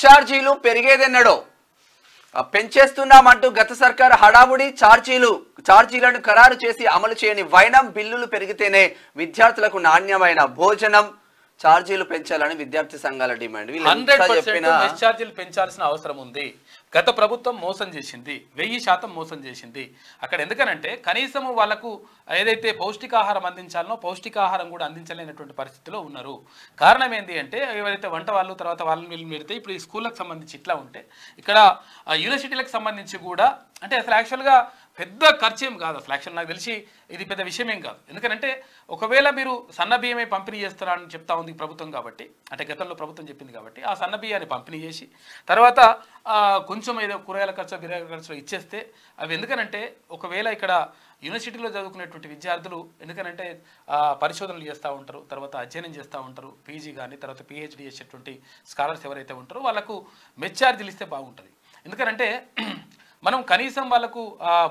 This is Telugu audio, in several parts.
ఛార్జీలు పెరిగేదెన్నడో పెంచేస్తున్నామంటూ గత సర్కార్ హడావుడి ఛార్జీలను ఖరారు చేసి అమలు చేయని వైనం బిల్లులు పెరిగితేనే విద్యార్థులకు నాణ్యమైన భోజనం ఛార్జీలు పెంచాలని విద్యార్థి సంఘాల డిమాండ్. 100% ఛార్జీలు పెంచాల్సిన అవసరం ఉంది. గత ప్రభుత్వం మోసం చేసింది, 1000% మోసం చేసింది. అక్కడ ఎందుకనంటే కనీసం వాళ్ళకు ఏదైతే పౌష్టికాహారం అందించాలనో పౌష్టికాహారం కూడా అందించలేనటువంటి పరిస్థితిలో ఉన్నారు. కారణం ఏంటి అంటే ఎవరైతే వంట వాళ్ళు తర్వాత వాళ్ళని వీళ్ళు పెడితే ఇప్పుడు ఈ స్కూళ్ళకి సంబంధించి ఇట్లా ఉంటే ఇక్కడ యూనివర్సిటీలకు సంబంధించి కూడా అంటే అసలు యాక్చువల్గా పెద్ద ఖర్చు ఏం కాదు. అసలు యాక్చువల్ నాకు తెలిసి ఇది పెద్ద విషయం ఏం కాదు. ఎందుకంటే ఒకవేళ మీరు సన్న బియ్యమే పంపిణీ చేస్తారని చెప్తా ఉంది ప్రభుత్వం కాబట్టి, అంటే గతంలో ప్రభుత్వం చెప్పింది కాబట్టి ఆ సన్న బియ్యాన్ని పంపిణీ చేసి తర్వాత కొంచెం ఏదో కూరగాయల ఖర్చు బిర్యానీ ఖర్చు ఇచ్చేస్తే అవి ఎందుకనంటే ఒకవేళ ఇక్కడ యూనివర్సిటీలో చదువుకునేటువంటి విద్యార్థులు ఎందుకనంటే పరిశోధనలు చేస్తూ ఉంటారు, తర్వాత అధ్యయనం చేస్తూ ఉంటారు, పీజీ కానీ తర్వాత పిహెచ్డి చేసేటువంటి స్కాలర్స్ ఎవరైతే ఉంటారో వాళ్ళకు మెస్ ఛార్జీలు ఇస్తే బాగుంటుంది. ఎందుకనంటే మనం కనీసం వాళ్ళకు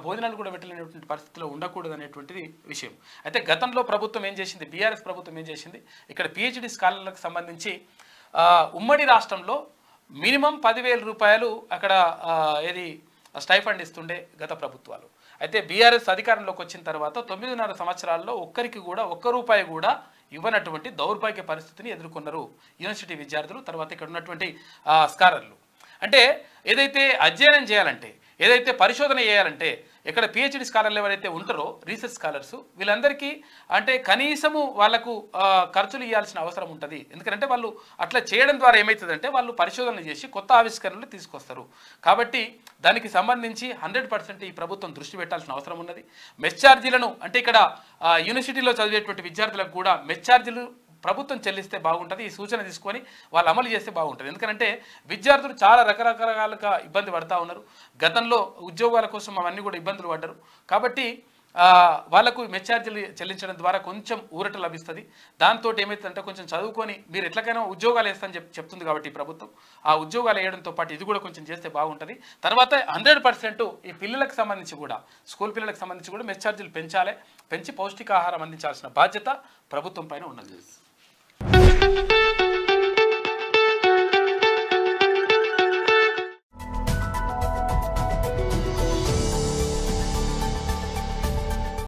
భోజనాలు కూడా పెట్టలేనటువంటి పరిస్థితిలో ఉండకూడదు అనేటువంటిది విషయం. అయితే గతంలో ప్రభుత్వం ఏం చేసింది, బీఆర్ఎస్ ప్రభుత్వం ఏం చేసింది, ఇక్కడ పిహెచ్డి స్కాలర్లకు సంబంధించి ఉమ్మడి రాష్ట్రంలో మినిమం 10,000 రూపాయలు అక్కడ ఏది స్టైఫండ్ ఇస్తుండే గత ప్రభుత్వాలు. అయితే బీఆర్ఎస్ అధికారంలోకి వచ్చిన తర్వాత 9.5 సంవత్సరాల్లో ఒక్కరికి కూడా ₹1 కూడా ఇవ్వనటువంటి దౌర్భాగ్య పరిస్థితిని ఎదుర్కొన్నారు యూనివర్సిటీ విద్యార్థులు, తర్వాత ఇక్కడ ఉన్నటువంటి స్కాలర్లు. అంటే ఏదైతే అధ్యయనం చేయాలంటే ఏదైతే పరిశోధన చేయాలంటే ఇక్కడ పిహెచ్డి స్కాలర్లు ఎవరైతే ఉంటారో రీసెర్చ్ స్కాలర్స్ వీళ్ళందరికీ అంటే కనీసము వాళ్ళకు ఖర్చులు ఇవ్వాల్సిన అవసరం ఉంటుంది. ఎందుకంటే వాళ్ళు అట్లా చేయడం ద్వారా ఏమవుతుందంటే వాళ్ళు పరిశోధనలు చేసి కొత్త ఆవిష్కరణలు తీసుకొస్తారు. కాబట్టి దానికి సంబంధించి 100% ఈ ప్రభుత్వం దృష్టి పెట్టాల్సిన అవసరం ఉన్నది. మెస్ ఛార్జీలను అంటే ఇక్కడ యూనివర్సిటీలో చదివేటువంటి విద్యార్థులకు కూడా మెస్ ఛార్జీలు ప్రభుత్వం చెల్లిస్తే బాగుంటుంది. ఈ సూచన తీసుకొని వాళ్ళు అమలు చేస్తే బాగుంటుంది. ఎందుకంటే విద్యార్థులు చాలా రకరకాలుగా ఇబ్బంది పడుతూ ఉన్నారు. గతంలో ఉద్యోగాల కోసం అవన్నీ కూడా ఇబ్బందులు పడ్డారు. కాబట్టి వాళ్ళకు మెస్ ఛార్జీలు చెల్లించడం ద్వారా కొంచెం ఊరట లభిస్తుంది. దాంతో ఏమవుతుందంటే కొంచెం చదువుకొని మీరు ఎట్లకైనా ఉద్యోగాలు వేస్తామని చెప్తుంది కాబట్టి ఈ ప్రభుత్వం ఆ ఉద్యోగాలు వేయడంతో పాటు ఇది కూడా కొంచెం చేస్తే బాగుంటుంది. తర్వాత 100% ఈ పిల్లలకు సంబంధించి కూడా స్కూల్ పిల్లలకు సంబంధించి కూడా మెస్ ఛార్జీలు పెంచి పౌష్టికాహారం అందించాల్సిన బాధ్యత ప్రభుత్వం పైన ఉన్నది.